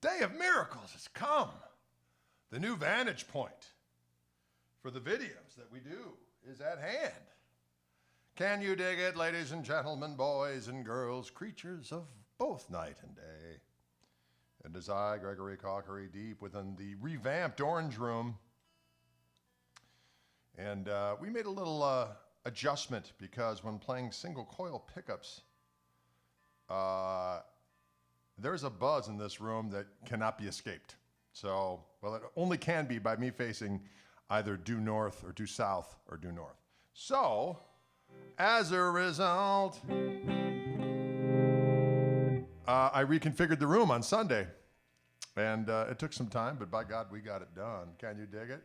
day of miracles has come. The new vantage point for the videos that we do is at hand. Can you dig it, ladies and gentlemen, boys and girls, creatures of both night and day? And as I, Gregory Cockery, deep within the revamped Orange Room, and we made a little adjustment because when playing single coil pickups, there's a buzz in this room that cannot be escaped. So, well, it only can be by me facing either due north or due south or due north. So, as a result, I reconfigured the room on Sunday. And it took some time, but by God, we got it done. Can you dig it?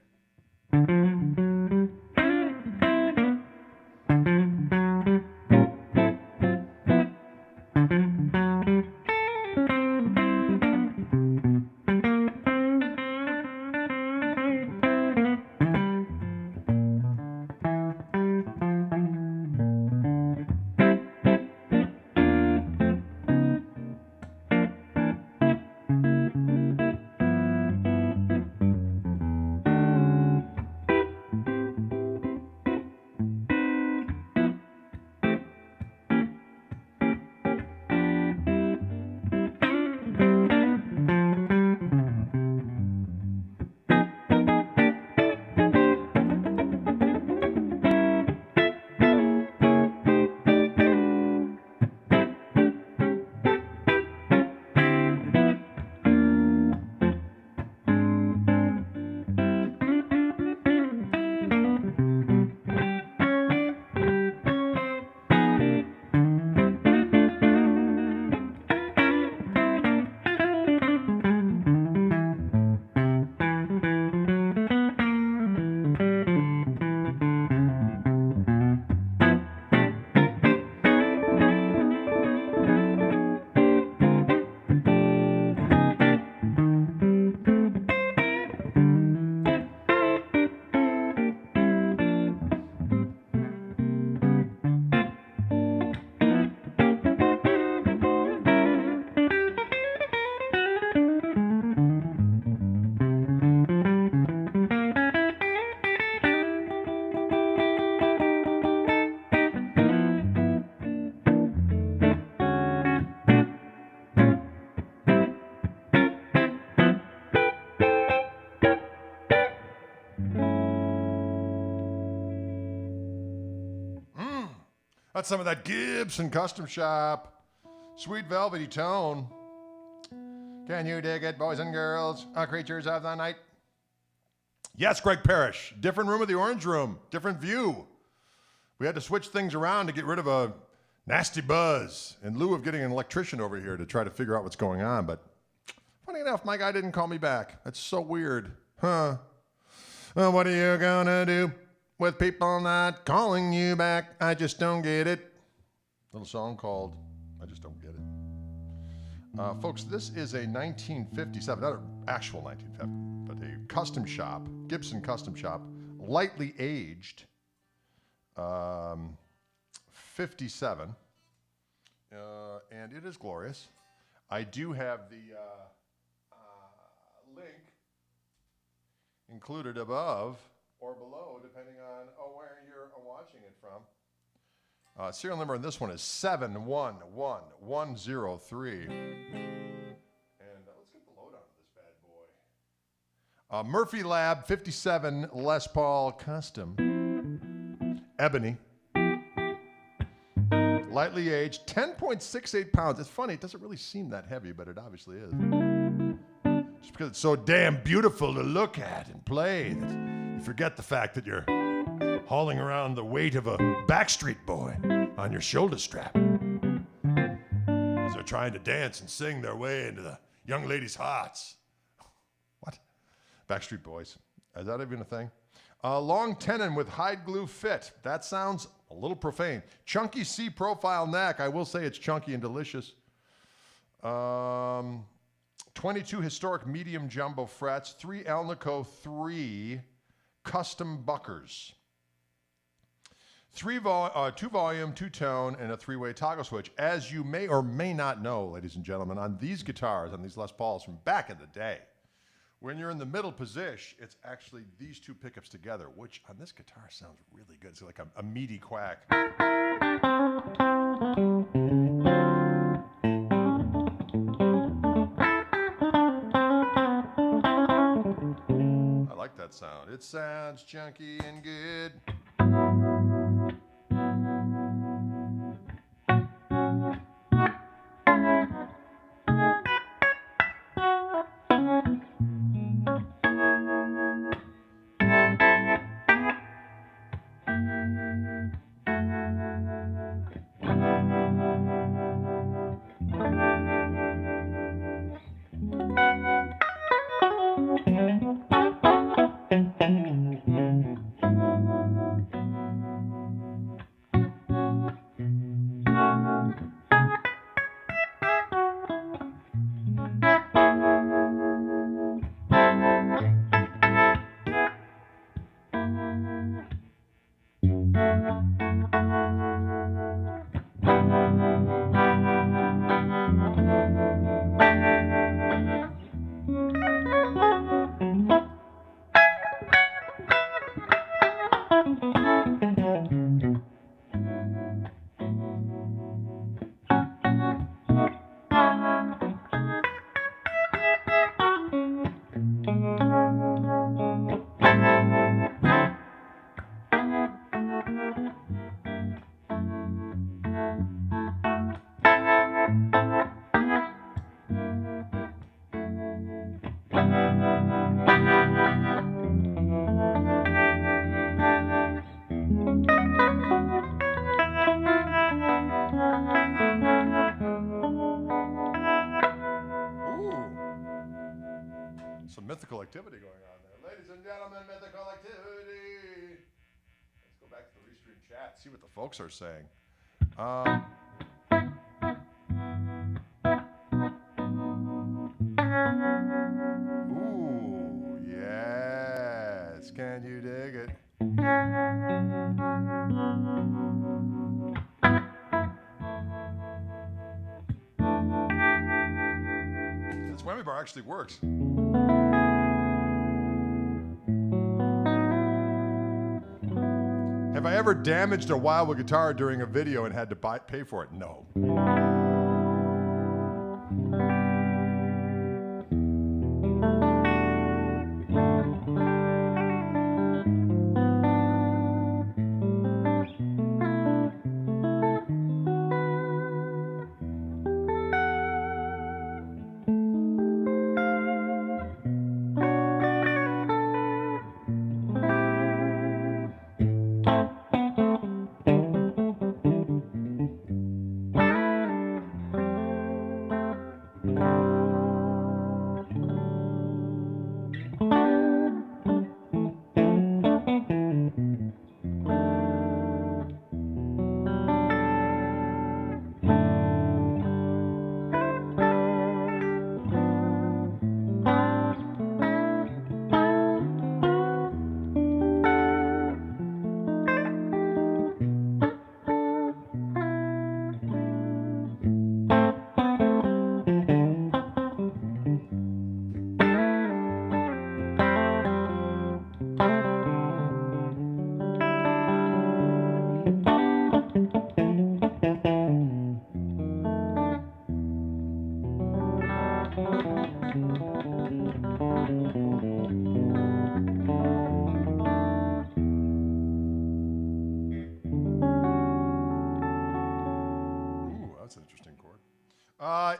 That's some of that Gibson Custom Shop. Sweet velvety tone. Can you dig it, boys and girls, creatures of the night? Yes, Greg Parrish. Different room of the Orange Room. Different view. We had to switch things around to get rid of a nasty buzz in lieu of getting an electrician over here to try to figure out what's going on. But funny enough, my guy didn't call me back. That's so weird. Huh? Well, what are you gonna do with people not calling you back? I just don't get it. Little song called I Just Don't Get It. Folks, this is a 1957, not an actual 1950, but a custom shop, Gibson Custom Shop, lightly aged, 57, and it is glorious. I do have the link included above or below, depending on where you're watching it from. Serial number on this one is 711103. And let's get the lowdown of this bad boy. Murphy Lab 57 Les Paul Custom. Ebony. Lightly aged, 10.68 pounds. It's funny, it doesn't really seem that heavy, but it obviously is. Just because it's so damn beautiful to look at and play that you forget the fact that you're hauling around the weight of a Backstreet Boy on your shoulder strap as they're trying to dance and sing their way into the young ladies' hearts. What? Backstreet Boys. Is that even a thing? Long tenon with hide glue fit. That sounds a little profane. Chunky C profile neck. I will say it's chunky and delicious. 22 historic medium jumbo frets. 3 Alnico 3 custom buckers. 2 volume, 2 tone, and a 3-way toggle switch. As you may or may not know, ladies and gentlemen, on these guitars, on these Les Pauls from back in the day, when you're in the middle position, it's actually these 2 pickups together, which on this guitar sounds really good. It's like a meaty quack. I like that sound. It sounds chunky and good. Some mythical activity going on there. Ladies and gentlemen, mythical activity. Let's go back to the Restream chat, see what the folks are saying. Ooh, yes. Can you dig it? This whammy bar actually works. Have I ever damaged a Wildwood guitar during a video and had to pay for it? No.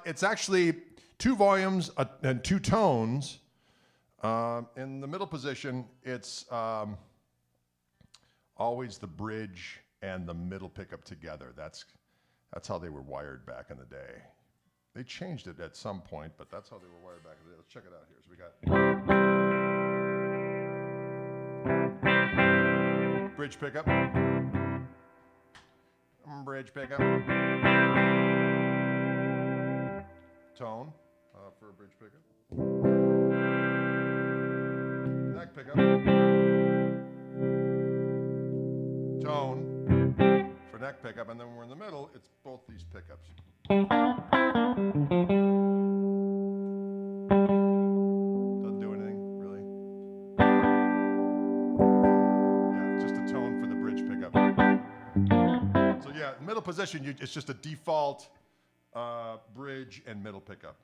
It's actually 2 volumes and 2 tones. In the middle position, it's always the bridge and the middle pickup together. That's how they were wired back in the day. They changed it at some point, but that's how they were wired back in the day. Let's check it out here. So we got bridge pickup, bridge pickup, tone for a bridge pickup, neck pickup, tone, for neck pickup, and then when we're in the middle, it's both these pickups. Doesn't do anything, really. Yeah, just a tone for the bridge pickup. So yeah, middle position, it's just a default bridge and middle pickup.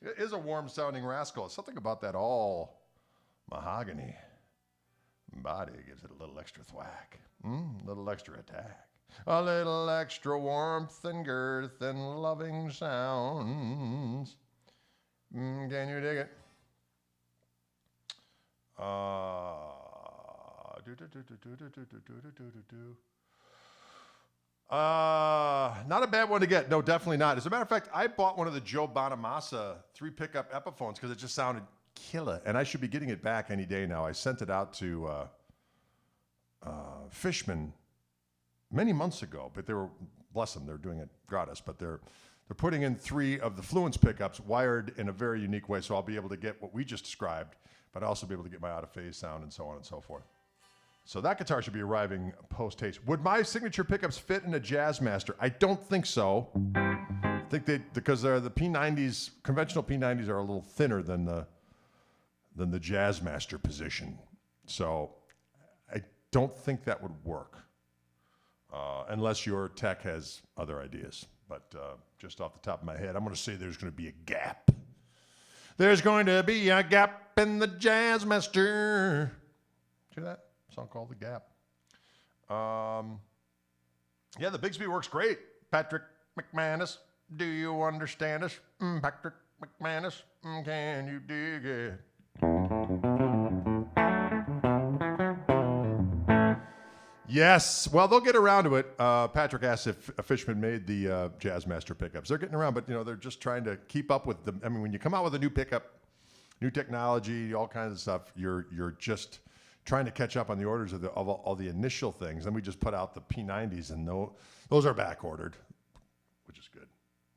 It is a warm-sounding rascal. Something about that all mahogany body gives it a little extra thwack, a little extra attack, a little extra warmth and girth and loving sounds. Can you dig it? Not a bad one to get. No, definitely not. As a matter of fact, I bought one of the Joe Bonamassa 3 pickup Epiphones because it just sounded killer, and I should be getting it back any day now. I sent it out to Fishman many months ago, but they were, bless them, they're doing it gratis, but they're putting in 3 of the Fluence pickups wired in a very unique way, so I'll be able to get what we just described, but I'll also be able to get my out-of-phase sound and so on and so forth. So that guitar should be arriving post-haste. Would my signature pickups fit in a Jazzmaster? I don't think so. I think because the P90s, conventional P90s are a little thinner than the Jazzmaster position. So I don't think that would work unless your tech has other ideas. But just off the top of my head, I'm going to say there's going to be a gap. There's going to be a gap in the Jazzmaster. Hear that? Song called The Gap. Yeah, the Bigsby works great. Patrick McManus, do you understand us? Patrick McManus, can you dig it? Yes, well, they'll get around to it. Patrick asked if Fishman made the Jazzmaster pickups. They're getting around, but they're just trying to keep up with them. I mean, when you come out with a new pickup, new technology, all kinds of stuff, you're just trying to catch up on the orders of all the initial things. Then we just put out the P90s, and those are back ordered, which is good.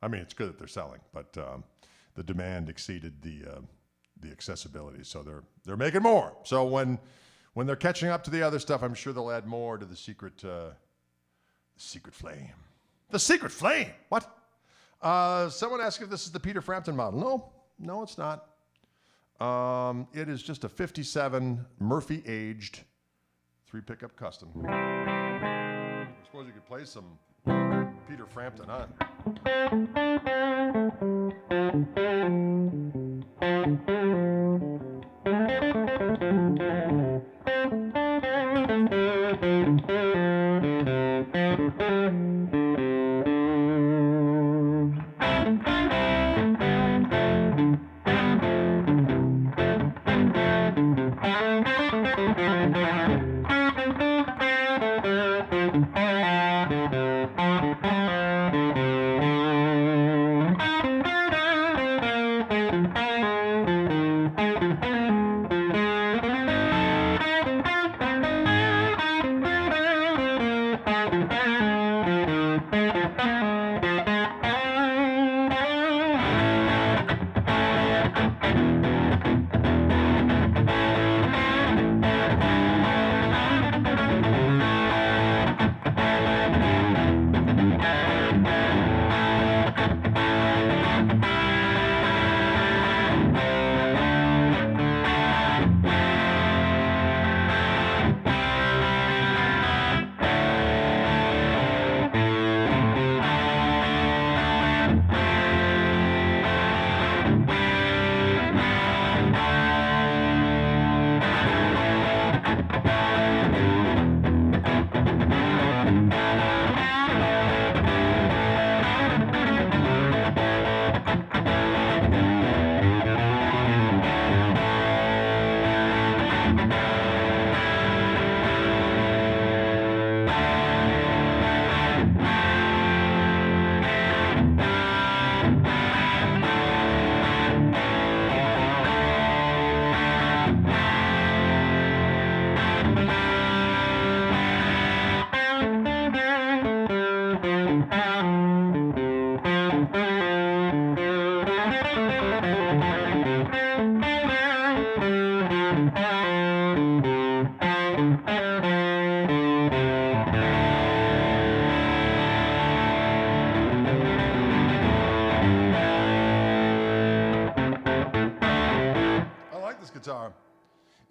I mean, it's good that they're selling, but the demand exceeded the accessibility, so they're making more. So when they're catching up to the other stuff, I'm sure they'll add more to the secret flame. The secret flame. What? Someone asked if this is the Peter Frampton model. No, it's not. It is just a 57 Murphy-aged 3 pickup custom. I suppose you could play some Peter Frampton, huh?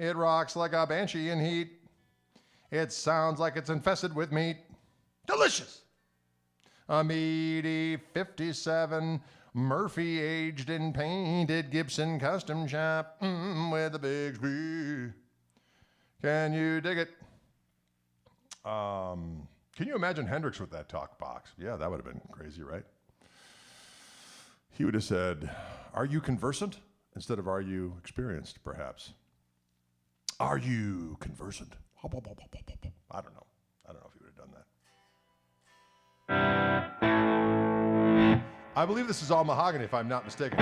It rocks like a banshee in heat. It sounds like it's infested with meat. Delicious! A meaty 57 Murphy aged and painted Gibson custom shop with a big screen. Can you dig it? Can you imagine Hendrix with that talk box? Yeah, that would have been crazy, right? He would have said, "Are you conversant?" instead of "Are you experienced?" perhaps. Are you conversant? I don't know. I don't know if he would have done that. I believe this is all mahogany, if I'm not mistaken.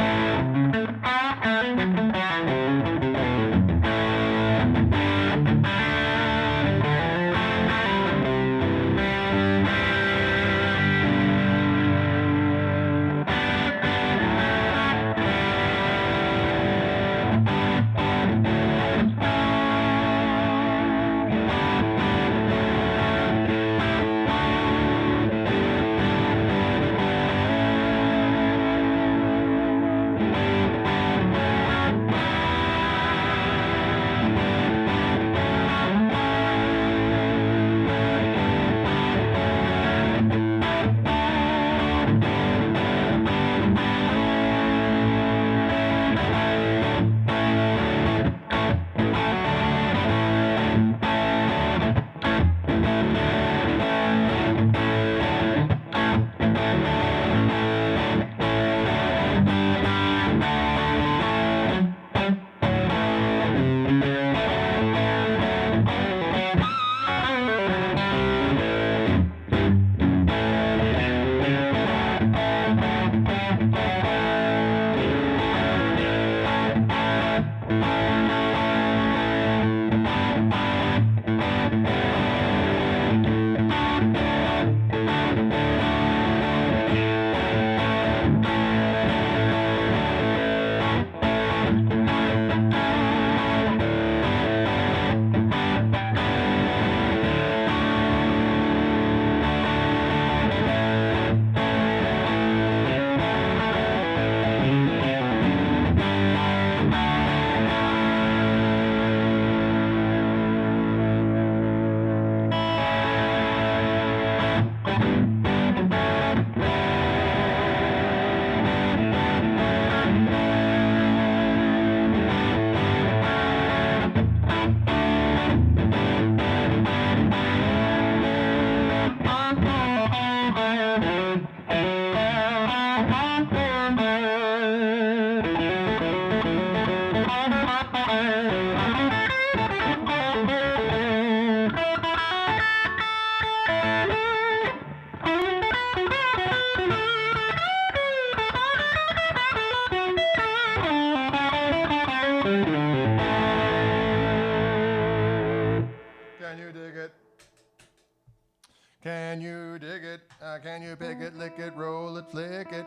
Can you dig it? Can you pick it, lick it, roll it, flick it?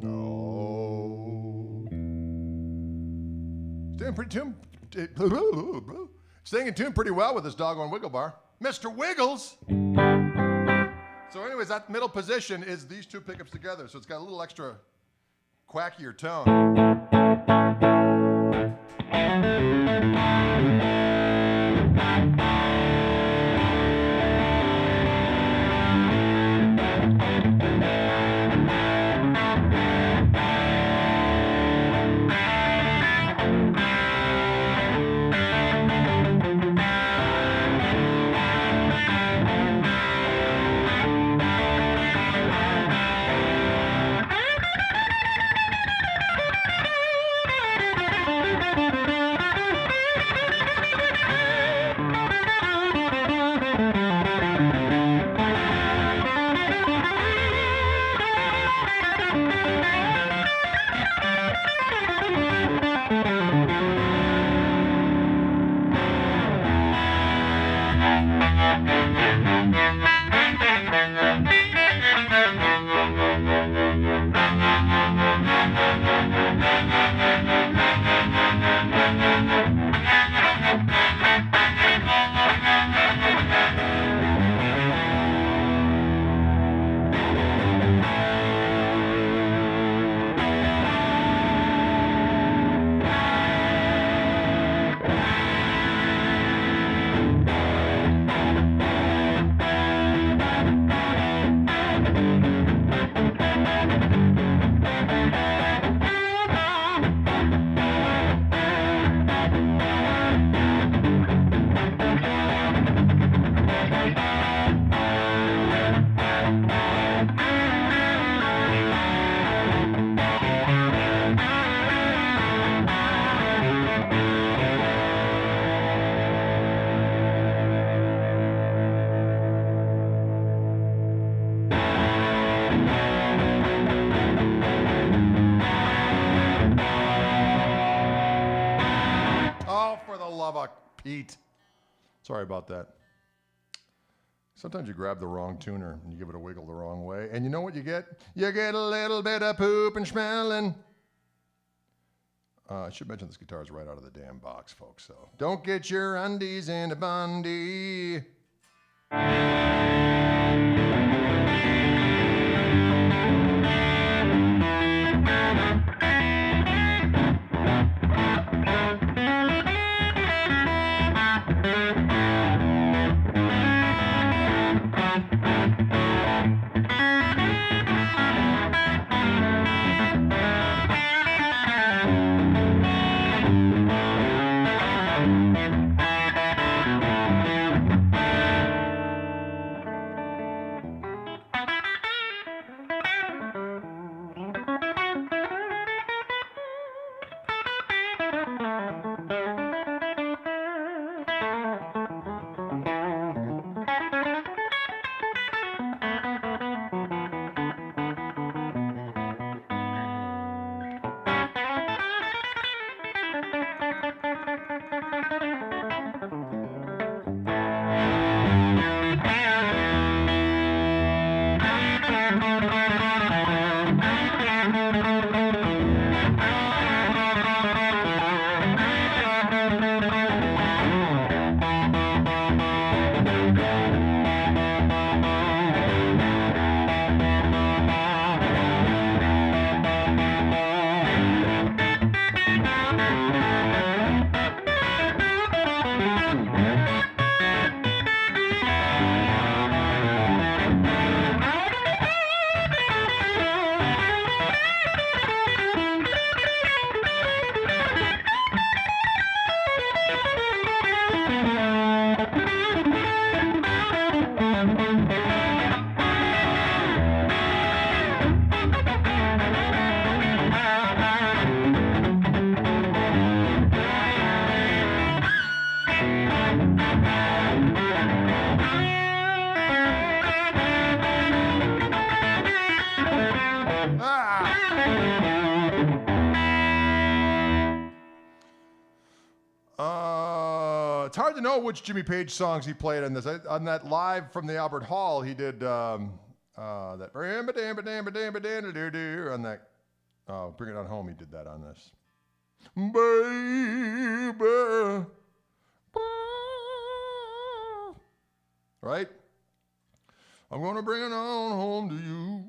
No. Staying in tune pretty well with this doggone wiggle bar. Mr. Wiggles! So anyways, that middle position is these two pickups together, so it's got a little extra quackier tone. Pete. Sorry about that. Sometimes you grab the wrong tuner and you give it a wiggle the wrong way. And you know what you get? You get a little bit of poop and smelling. I should mention this guitar is right out of the damn box, folks. So don't get your undies in a bundy. It's hard to know which Jimmy Page songs he played on this. On that live from the Albert Hall, he did that on that Bring It On Home. He did that on this. Baby, right? I'm gonna bring it on home to you.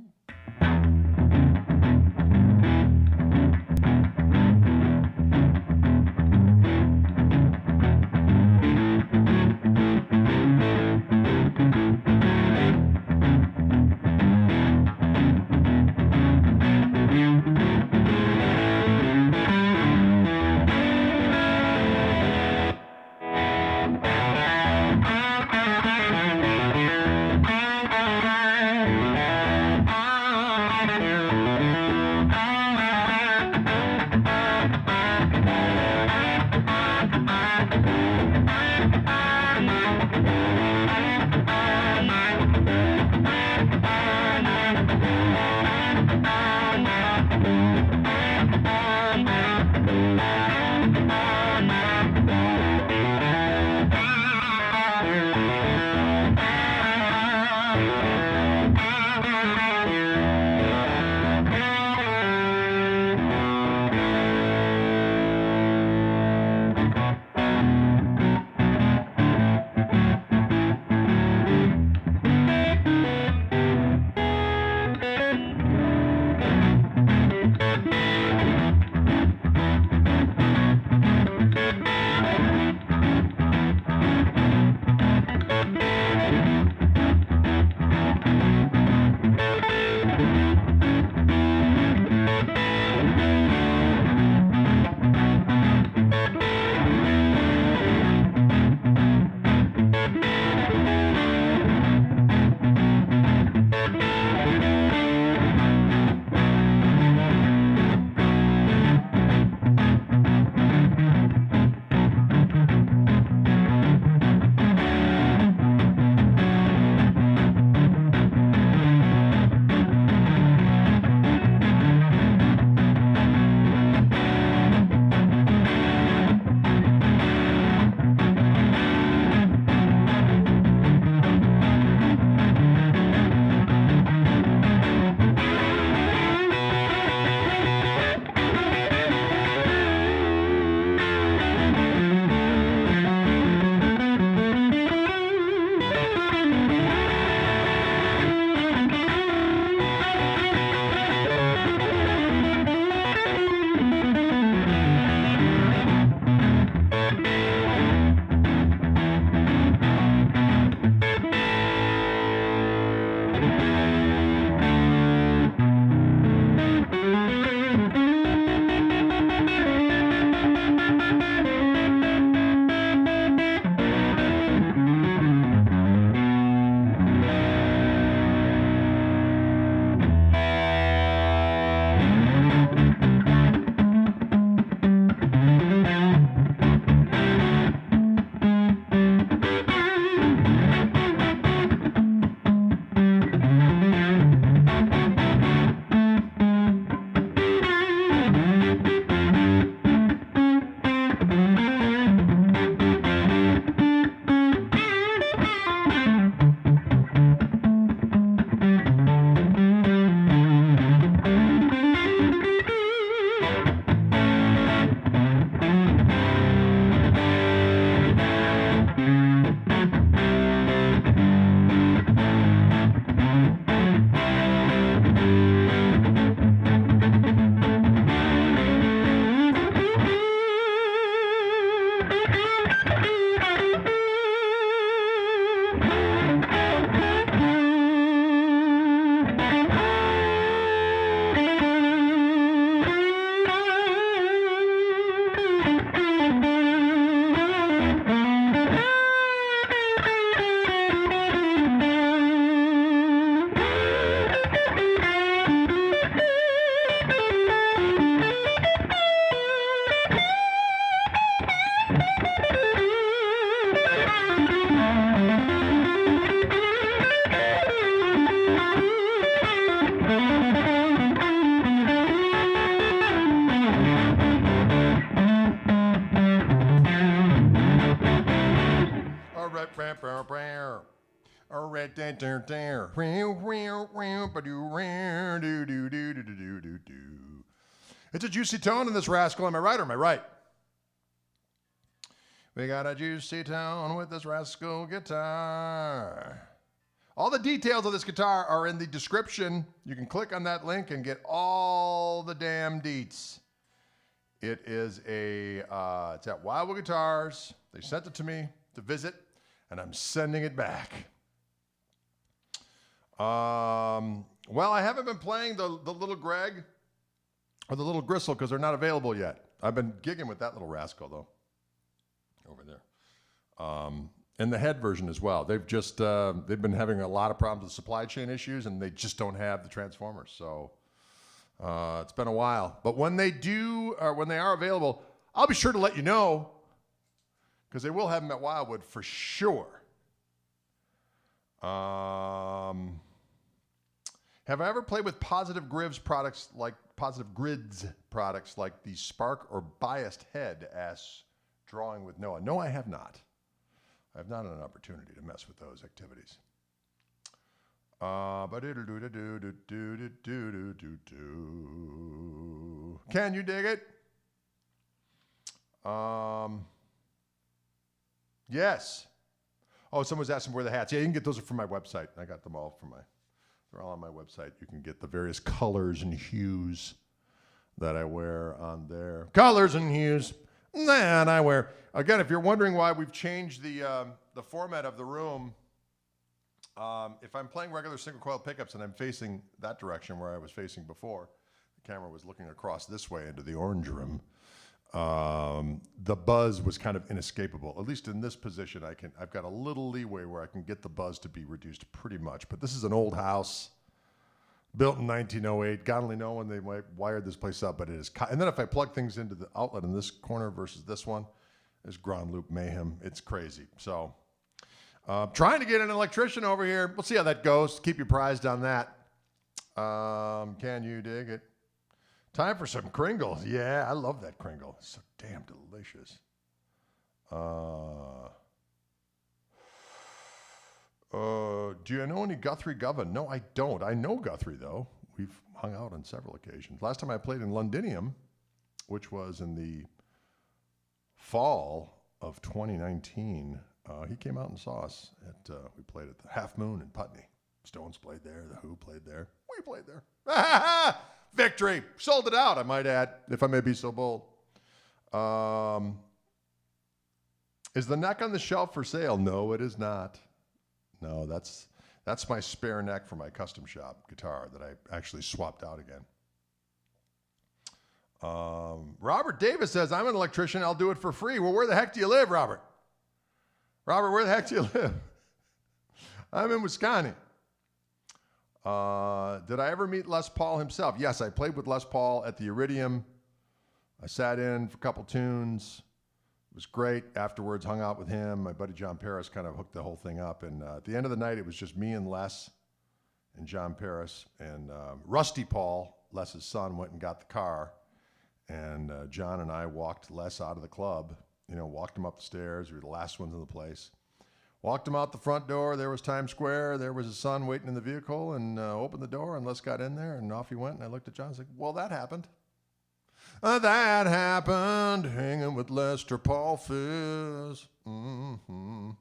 It's a juicy tone in this rascal. Am I right or am I right? We got a juicy tone with this rascal guitar. All the details of this guitar are in the description. You can click on that link and get all the damn deets. It is it's at Wildwood Guitars. They sent it to me to visit, and I'm sending it back. Well, I haven't been playing the Little Greg or the Little Gristle because they're not available yet. I've been gigging with that little rascal, though, over there. And the head version as well. They've been having a lot of problems with supply chain issues, and they just don't have the transformers. So it's been a while. But when they do, or when they are available, I'll be sure to let you know, because they will have them at Wildwood for sure. Have I ever played with Positive Grids products like the Spark or Biased Head? Asks Drawing with Noah. No, I have not. I have not had an opportunity to mess with those activities. Can you dig it? Yes. Oh, someone's asking where the hats. Yeah, you can get those from my website. I got them all they're all on my website. You can get the various colors and hues that I wear on there. Colors and hues that I wear. Again, if you're wondering why we've changed the format of the room, if I'm playing regular single coil pickups and I'm facing that direction where I was facing before, the camera was looking across this way into the orange room. The buzz was kind of inescapable. At least in this position, I've got a little leeway where I can get the buzz to be reduced pretty much. But this is an old house, built in 1908. God only know when they wired this place up, but it is. And then if I plug things into the outlet in this corner versus this one, there's ground loop mayhem. It's crazy. So, trying to get an electrician over here. We'll see how that goes. Keep you prized on that. Can you dig it? Time for some Kringles. Yeah, I love that Kringle. It's so damn delicious. Do you know any Guthrie Govan? No, I don't. I know Guthrie, though. We've hung out on several occasions. Last time I played in Londinium, which was in the fall of 2019, he came out and saw us. We played at the Half Moon in Putney. Stones played there. The Who played there. We played there. Victory. Sold it out, I might add, if I may be so bold. Is the neck on the shelf for sale? No, it is not. No, that's my spare neck for my custom shop guitar that I actually swapped out again. Robert Davis says, I'm an electrician. I'll do it for free. Well, where the heck do you live, Robert? Robert, where the heck do you live? I'm in Wisconsin. Did I ever meet Les Paul himself? Yes, I played with Les Paul at the Iridium. I sat in for a couple tunes. It was great. Afterwards, hung out with him. My buddy John Paris kind of hooked the whole thing up. And at the end of the night, it was just me and Les and John Paris. And Rusty Paul, Les's son, went and got the car. And John and I walked Les out of the club. Walked him up the stairs. We were the last ones in the place. Walked him out the front door. There was Times Square. There was his son waiting in the vehicle, and opened the door, and Les got in there, and off he went. And I looked at John and said, well, that happened. That happened, hanging with Lester Paul Fizz. Mm-hmm.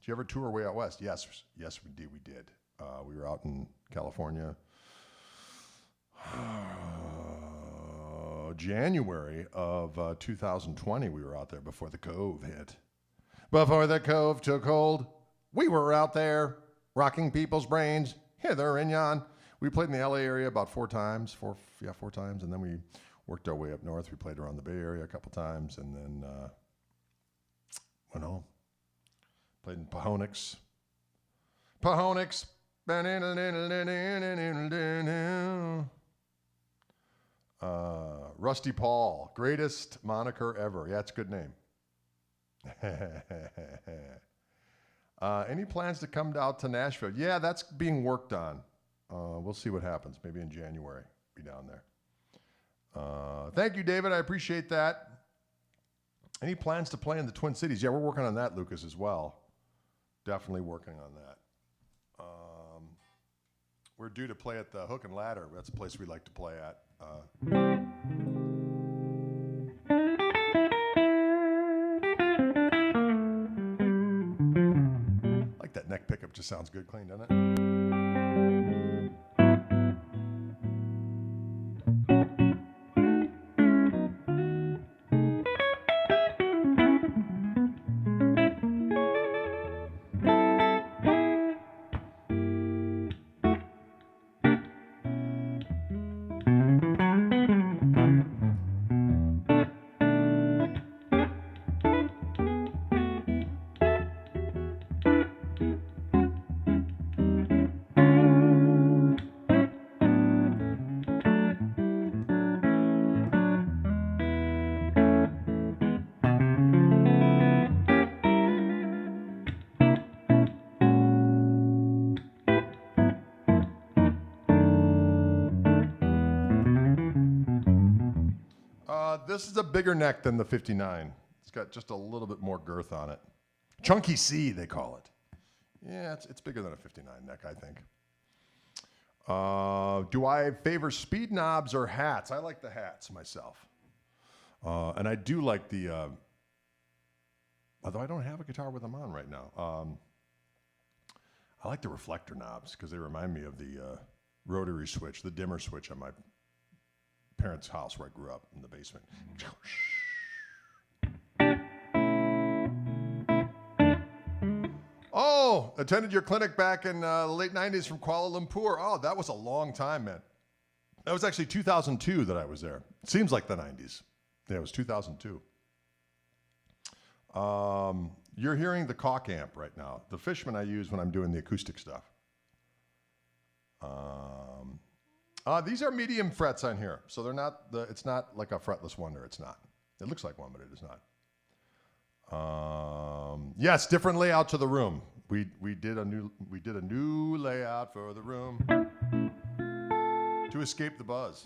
Did you ever tour way out west? Yes, we did. We were out in California. January of 2020, we were out there before the Cove hit. Before the Cove took hold, we were out there rocking people's brains hither and yon. We played in the LA area about four times, and then we worked our way up north. We played around the Bay Area a couple times, and then went home. Played in Pahonix. Rusty Paul, greatest moniker ever. Yeah, it's a good name. Any plans to come out to Nashville? Yeah, that's being worked on. We'll see what happens. Maybe in January, be down there. Thank you, David. I appreciate that. Any plans to play in the Twin Cities? Yeah, we're working on that, Lucas, as well. Definitely working on that. We're due to play at the Hook and Ladder. That's a place we like to play at. Like that neck pickup, just sounds good clean, doesn't it? This is a bigger neck than the 59. It's got just a little bit more girth on it. Chunky C, they call it. Yeah, it's bigger than a 59 neck, I think. Do I favor speed knobs or hats? I like the hats myself. And I do like the, although I don't have a guitar with them on right now. I like the reflector knobs because they remind me of the rotary switch, the dimmer switch on my parents' house where I grew up in the basement. Oh, attended your clinic back in the late 90s from Kuala Lumpur. Oh, that was a long time, man. That was actually 2002 that I was there. It seems like the 90s. Yeah, it was 2002. You're hearing the Koch amp right now. The Fishman I use when I'm doing the acoustic stuff. These are medium frets on here, so they're not. It's not like a fretless Wonder. It's not. It looks like one, but it is not. Yes, different layout to the room. We did a new layout for the room to escape the buzz.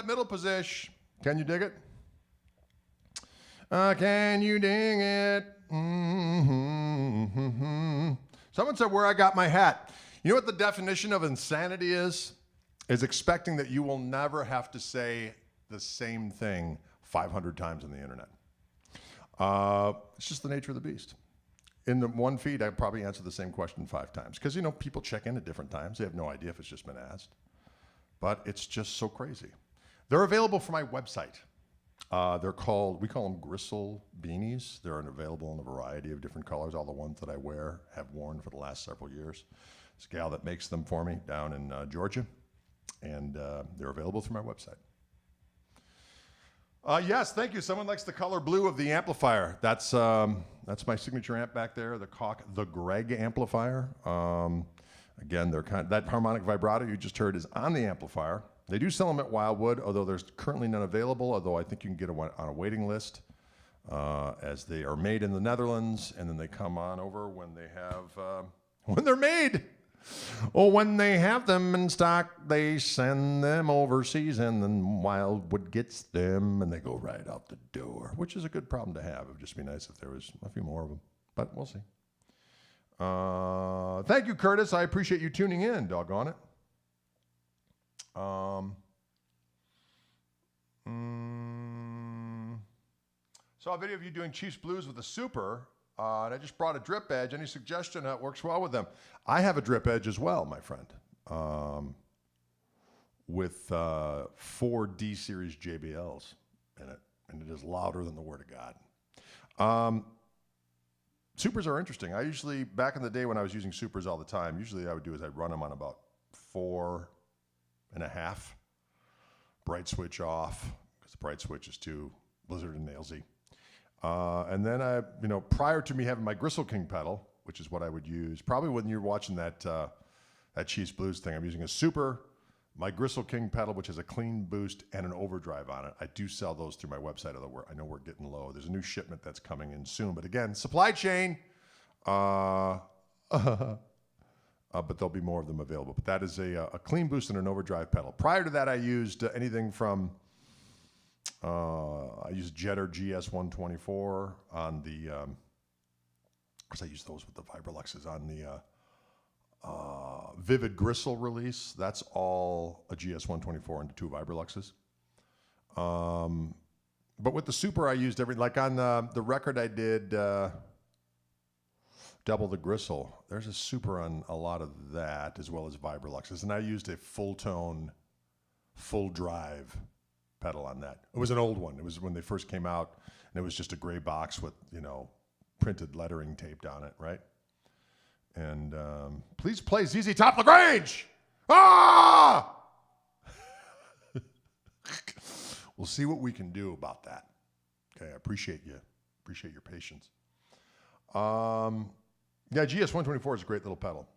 that middle position. Can you dig it? Can you dig it? Mm-hmm. Someone said where I got my hat. You know what the definition of insanity is? Is expecting that you will never have to say the same thing 500 times on the internet. It's just the nature of the beast. In the one feed, I probably answer the same question 5 times because, you know, people check in at different times. They have no idea if it's just been asked. But it's just so crazy. They're available for my website. We call them gristle beanies. They're available in a variety of different colors. All the ones that I wear have worn for the last several years. This gal that makes them for me down in Georgia. And they're available through my website. Yes, thank you. Someone likes the color blue of the amplifier. That's my signature amp back there, the Koch, the Greg amplifier. Again, that harmonic vibrato you just heard is on the amplifier. They do sell them at Wildwood, although there's currently none available, although I think you can get on a waiting list as they are made in the Netherlands, and then they come on over when they're made. Oh, when they have them in stock, they send them overseas, and then Wildwood gets them, and they go right out the door, which is a good problem to have. It would just be nice if there was a few more of them, but we'll see. Thank you, Curtis. I appreciate you tuning in, doggone it. Saw a video of you doing Chiefs Blues with a Super. And I just brought a drip edge. Any suggestion that works well with them? I have a drip edge as well, my friend, with 4 D series JBLs in it, and it is louder than the Word of God. Supers are interesting. Back in the day when I was using Supers all the time, usually I would do is I'd run them on about 4.5, bright switch off, because the bright switch is too Blizzard and nailsy. And then prior to me having my Gristle King pedal, which is what I would use, probably when you're watching that Chiefs Blues thing, I'm using a Super, my Gristle King pedal, which has a clean boost and an overdrive on it. I do sell those through my website, although I know we're getting low. There's a new shipment that's coming in soon. But again, supply chain, but there'll be more of them available. But that is a clean boost and an overdrive pedal. Prior to that, I used anything from... I use Jetter GS124 on the, because I use those with the Vibroluxes on the Vivid Gristle release. That's all a GS124 and 2 Vibroluxes. But with the Super, I used like on the record I did, Double the Gristle. There's a Super on a lot of that, as well as Vibroluxes. And I used a full tone, full drive pedal on that. It was an old one. It was when they first came out, and it was just a gray box with, printed lettering taped on it, right? And please play ZZ Top LaGrange! Ah! We'll see what we can do about that. Okay, I appreciate you. Appreciate your patience. Yeah, GS124 is a great little pedal.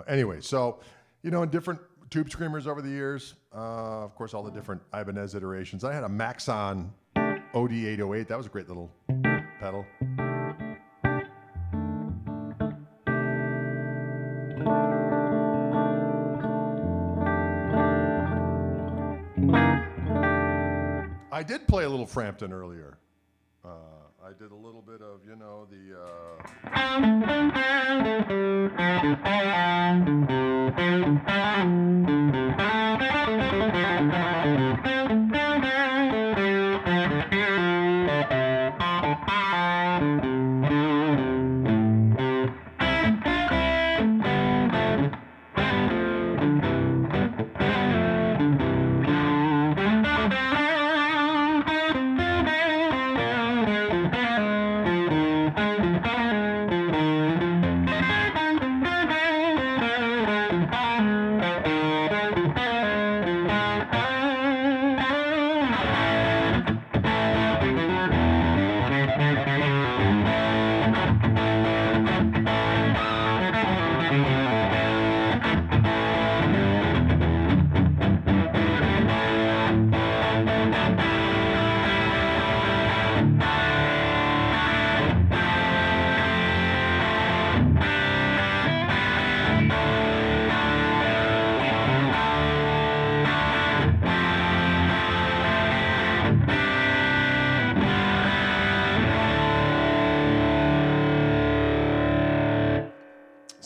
Anyway, so, in different tube screamers over the years, of course, all the different Ibanez iterations. I had a Maxon OD808. That was a great little pedal. I did play a little Frampton earlier. I did a little bit of,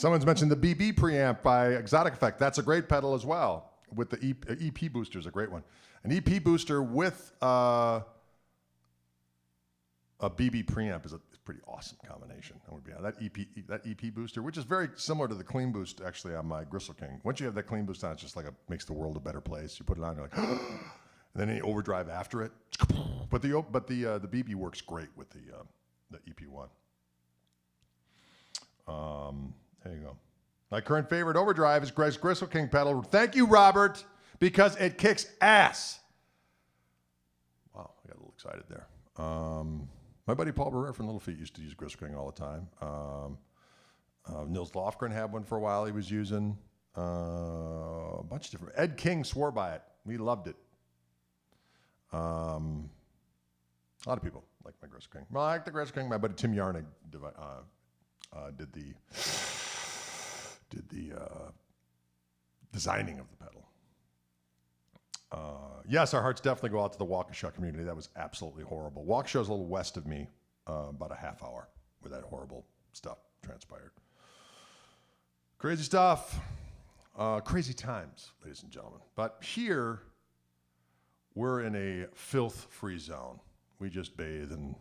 Someone's mentioned the BB preamp by Exotic Effect. That's a great pedal as well. With the EP booster is a great one. An EP booster with a BB preamp is a pretty awesome combination. That would be that EP booster, which is very similar to the clean boost actually on my Gristle King. Once you have that clean boost on, it's just like makes the world a better place. You put it on, you're like, and then any overdrive after it. But the BB works great with the EP one. There you go. My current favorite overdrive is Greg's Gristle King pedal. Thank you, Robert, because it kicks ass. Wow, I got a little excited there. My buddy Paul Barrera from Little Feat used to use Gristle King all the time. Nils Lofgren had one for a while he was using. A bunch of different. Ed King swore by it. We loved it. A lot of people like my Gristle King. Well, I like the Gristle King. My buddy Tim Yarnig did the designing of the pedal. Yes, our hearts definitely go out to the Waukesha community. That was absolutely horrible. Waukesha's a little west of me, about a half hour where that horrible stuff transpired. Crazy stuff. Crazy times, ladies and gentlemen. But here, we're in a filth-free zone. We just bathe in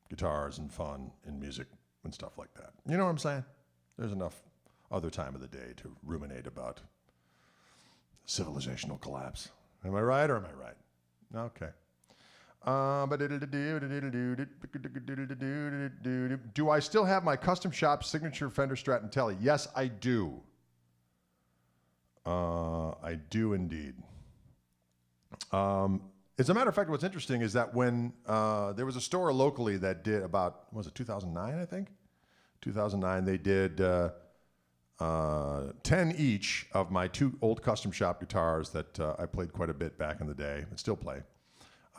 guitars and fun and music and stuff like that. You know what I'm saying? There's enough other time of the day to ruminate about civilizational collapse. Am I right or am I right? Okay. Do I still have my custom shop signature Fender Strat and Telly? Yes, I do. I do indeed. As a matter of fact, what's interesting is that when there was a store locally that did about, what was it 2009, I think? 2009, they did 10 each of my two old custom shop guitars that I played quite a bit back in the day and still play.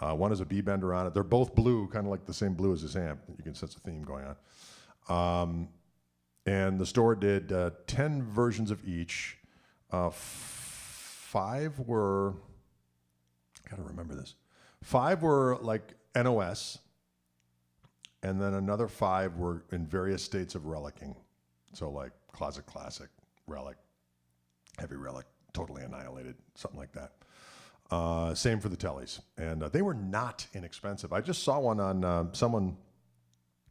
One has a B-bender on it. They're both blue, kind of like the same blue as this amp. You can sense a theme going on. And the store did 10 versions of each. 5 were, I gotta remember this. 5 were like NOS, and then another 5 were in various states of relicking. So like Closet Classic, Relic, Heavy Relic, Totally Annihilated, something like that. Same for the Tellys. And they were not inexpensive. I just saw one on, someone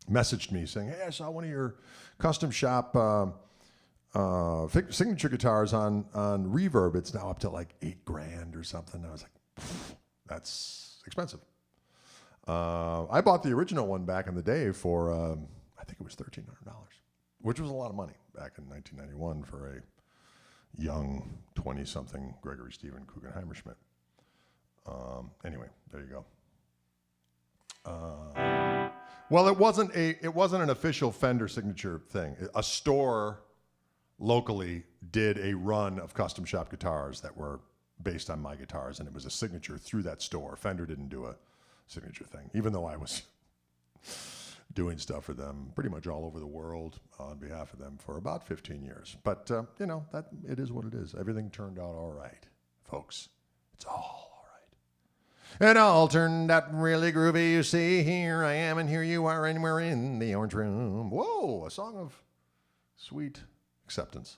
messaged me saying, hey, I saw one of your custom shop signature guitars on Reverb. It's now up to like $8,000 or something. I was like, that's expensive. I bought the original one back in the day for, I think it was $1,300, which was a lot of money back in 1991 for a young 20-something Gregory Stephen Guggenheimer Schmidt. Anyway, there you go. Well, it wasn't an official Fender signature thing. A store locally did a run of custom shop guitars that were based on my guitars, and it was a signature through that store. Fender didn't do a signature thing, even though I was doing stuff for them pretty much all over the world on behalf of them for about 15 years. But, you know, that it is what it is. Everything turned out all right, folks. It's all all right. It all turned out really groovy. You see, here I am, and here you are, and we're in the orange room. Whoa, a song of sweet acceptance.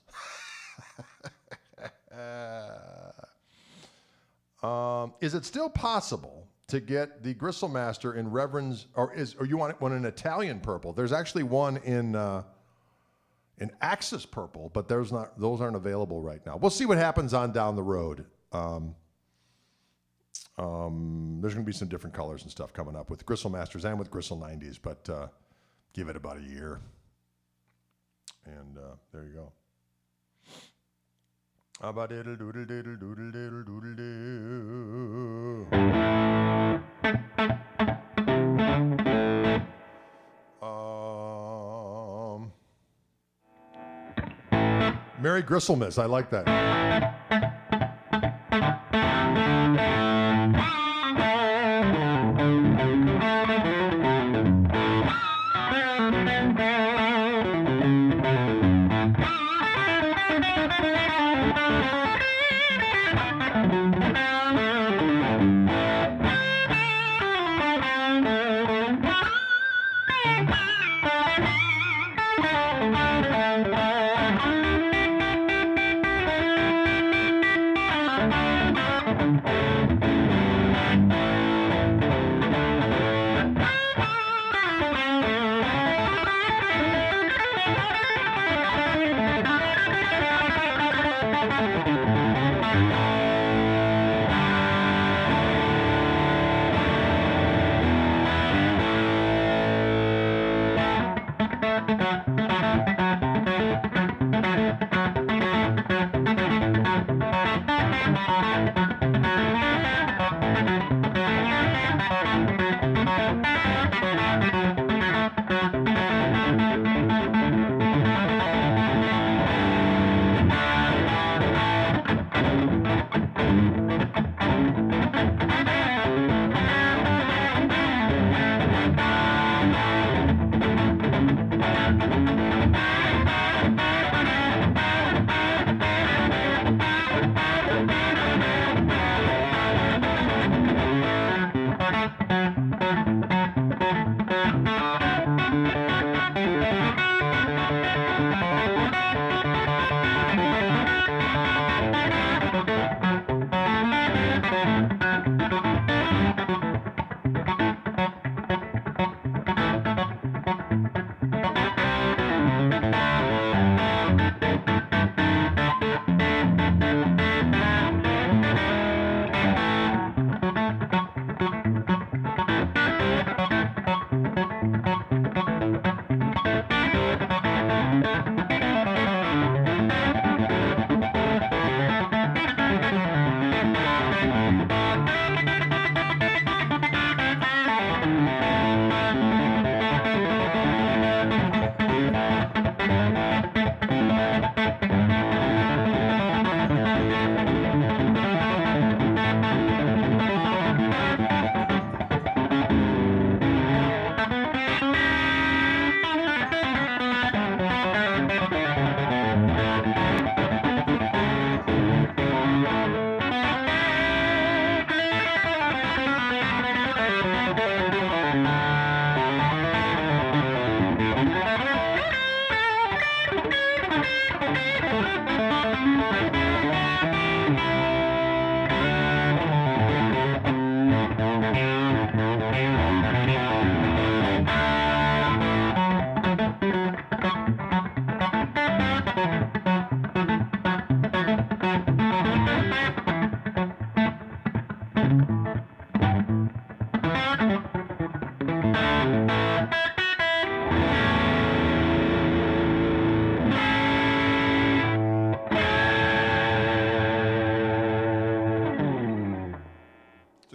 Is it still possible to get the Gristle Master in Reverend's, or you want one in Italian purple? There's actually one in Axis purple, but those aren't available right now. We'll see what happens on down the road. There's going to be some different colors and stuff coming up with Gristle Masters and with Gristle 90s, but give it about a year. And there you go. Diddle doodle diddle doodle diddle doodle doo. Merry Gristlemas, I like that.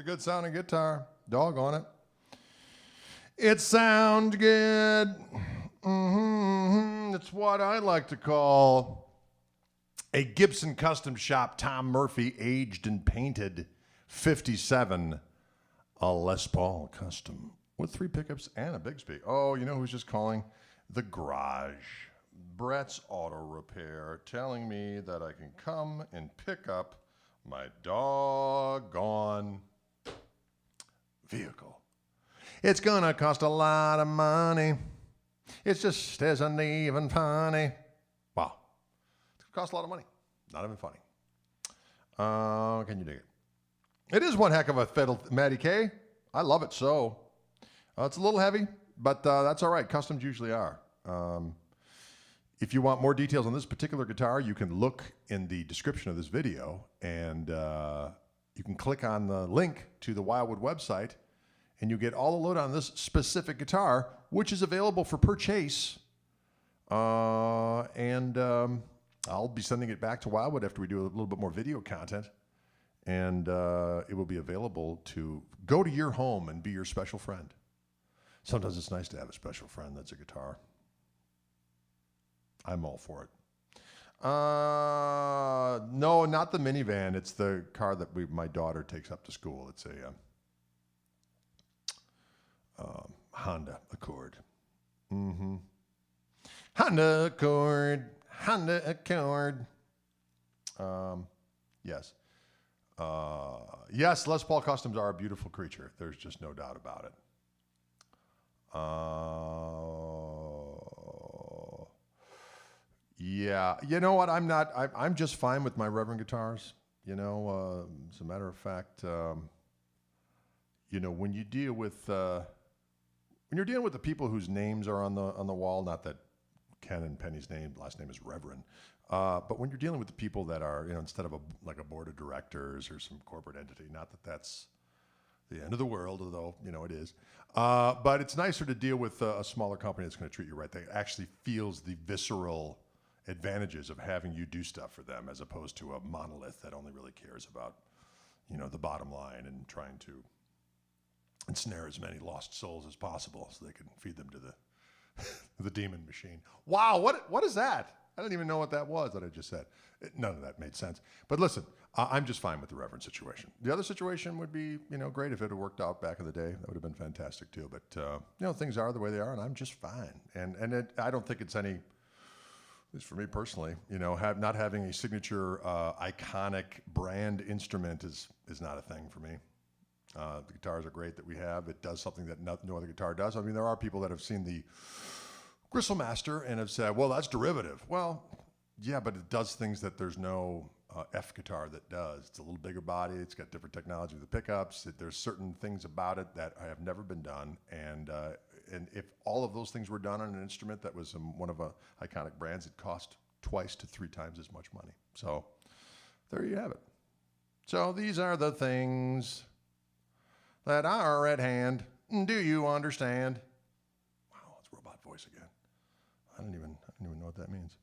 Good sounding guitar. Doggone it. It sounds good. It's what I like to call a Gibson Custom Shop Tom Murphy aged and painted 57, a Les Paul Custom with 3 pickups and a Bigsby. Oh, you know who's just calling? The Garage. Brett's Auto Repair telling me that I can come and pick up my doggone vehicle. It's gonna cost a lot of money. It just isn't even funny. Wow. It's gonna cost a lot of money. Not even funny. Can you dig it? It is one heck of a fiddle, Matty K. I love it so. It's a little heavy, but that's all right. Customs usually are. If you want more details on this particular guitar, you can look in the description of this video, and you can click on the link to the Wildwood website, and you get all the load on this specific guitar, which is available for purchase. I'll be sending it back to Wildwood after we do a little bit more video content, and it will be available to go to your home and be your special friend. Sometimes it's nice to have a special friend that's a guitar. I'm all for it. No, not the minivan. It's the car that my daughter takes up to school. It's a Honda Accord. Honda Accord. Honda Accord. Yes. Yes, Les Paul Customs are a beautiful creature. There's just no doubt about it. Yeah, you know what? I'm just fine with my Reverend guitars. You know, as a matter of fact, you know, when you're dealing with the people whose names are on the wall, not that Ken and Penny's last name is Reverend, but when you're dealing with the people that are, you know, instead of a board of directors or some corporate entity, not that that's the end of the world, although, you know, it is. But it's nicer to deal with a smaller company that's going to treat you right. That actually feels the visceral advantages of having you do stuff for them, as opposed to a monolith that only really cares about, you know, the bottom line and trying to ensnare as many lost souls as possible so they can feed them to the demon machine. Wow, what is that? I don't even know what that was that I just said. None of that made sense. But listen, I'm just fine with the Reverend situation. The other situation would be, you know, great if it had worked out back in the day. That would have been fantastic too. But you know, things are the way they are, and I'm just fine. And I don't think it's any, at least for me personally, you know, not having a signature iconic brand instrument is not a thing for me. The guitars are great that we have. It does something that no other guitar does. I mean, there are people that have seen the Gristle Master and have said, well, that's derivative. Well, yeah, but it does things that there's no F guitar that does. It's a little bigger body. It's got different technology with the pickups. There's certain things about it that have never been done. And if all of those things were done on an instrument that was one of iconic brands, it cost twice to 3 times as much money. So there you have it. So these are the things that are at hand. Do you understand? Wow, it's robot voice again. I don't even know what that means.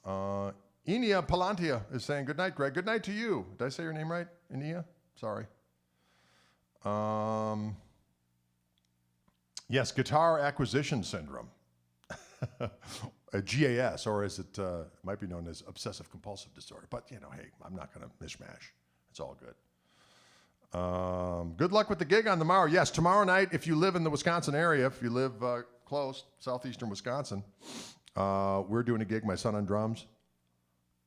Enia Palantia is saying, good night, Greg. Good night to you. Did I say your name right? Enia? Sorry. Yes, guitar acquisition syndrome. A GAS, or as it might be known as obsessive compulsive disorder. But, hey, I'm not going to mishmash. It's all good. Good luck with the gig on the morrow. Yes, tomorrow night, if you live in the Wisconsin area, if you live close, southeastern Wisconsin, we're doing a gig, my son on drums,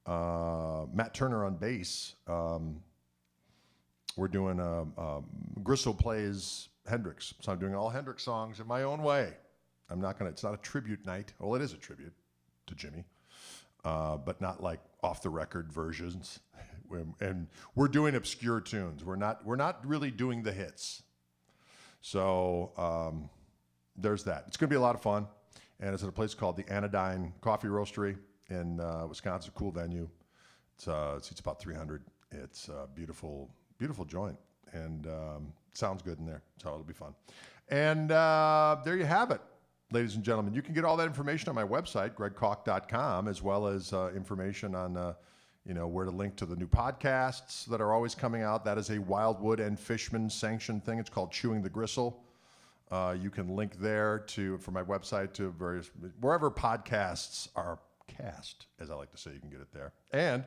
Matt Turner on bass. We're doing Gristle plays Hendrix. So I'm doing all Hendrix songs in my own way. It's not a tribute night. Well, it is a tribute to Jimmy, but not like off the record versions. And we're doing obscure tunes. We're not really doing the hits. So there's that. It's going to be a lot of fun. And it's at a place called the Anodyne Coffee Roastery in Wisconsin, cool venue. It seats about 300. It's a beautiful, beautiful joint, and sounds good in there, so it'll be fun. And there you have it, ladies and gentlemen. You can get all that information on my website, gregkoch.com, as well as information on where to link to the new podcasts that are always coming out. That is a Wildwood and Fishman sanctioned thing. It's called Chewing the Gristle. You can link there for my website to wherever podcasts are cast, as I like to say. You can get it there. And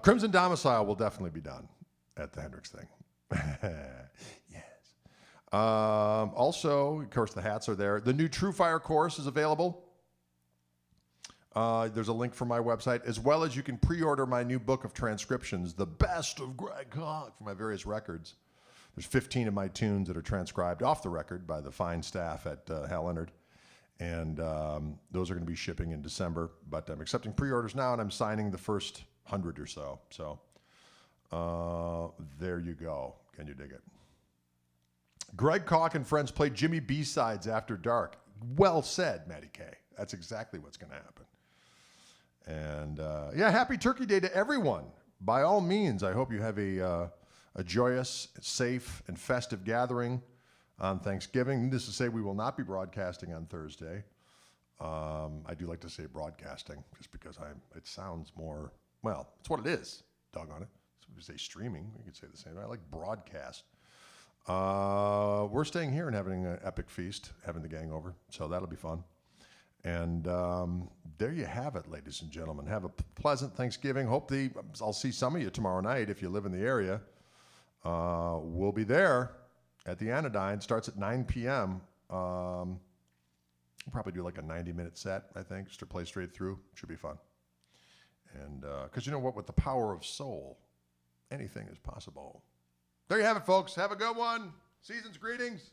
Crimson Domicile will definitely be done at the Hendrix thing. Yes. Also, of course, the hats are there. The new True Fire course is available. There's a link from my website, as well as you can pre-order my new book of transcriptions, The Best of Greg Koch, for my various records. There's 15 of my tunes that are transcribed off the record by the fine staff at Hal Leonard. And those are going to be shipping in December. But I'm accepting pre-orders now, and I'm signing the first 100 or so. So there you go. Can you dig it? Greg Koch and friends play Jimmy B-sides after dark. Well said, Matty K. That's exactly what's going to happen. And happy Turkey Day to everyone. By all means, I hope you have a joyous, safe, and festive gathering on Thanksgiving. Needless to say, we will not be broadcasting on Thursday. I do like to say broadcasting just because it sounds more, well, it's what it is, doggone it. So we say streaming, we could say the same. I like broadcast. We're staying here and having an epic feast, having the gang over, so that'll be fun. And there you have it, ladies and gentlemen. Have a pleasant Thanksgiving. I'll see some of you tomorrow night if you live in the area. We'll be there at the Anodyne. Starts at 9 p.m. We'll probably do like a 90-minute set, I think, just to play straight through. Should be fun. And because you know what? With the power of soul, anything is possible. There you have it, folks. Have a good one. Season's greetings.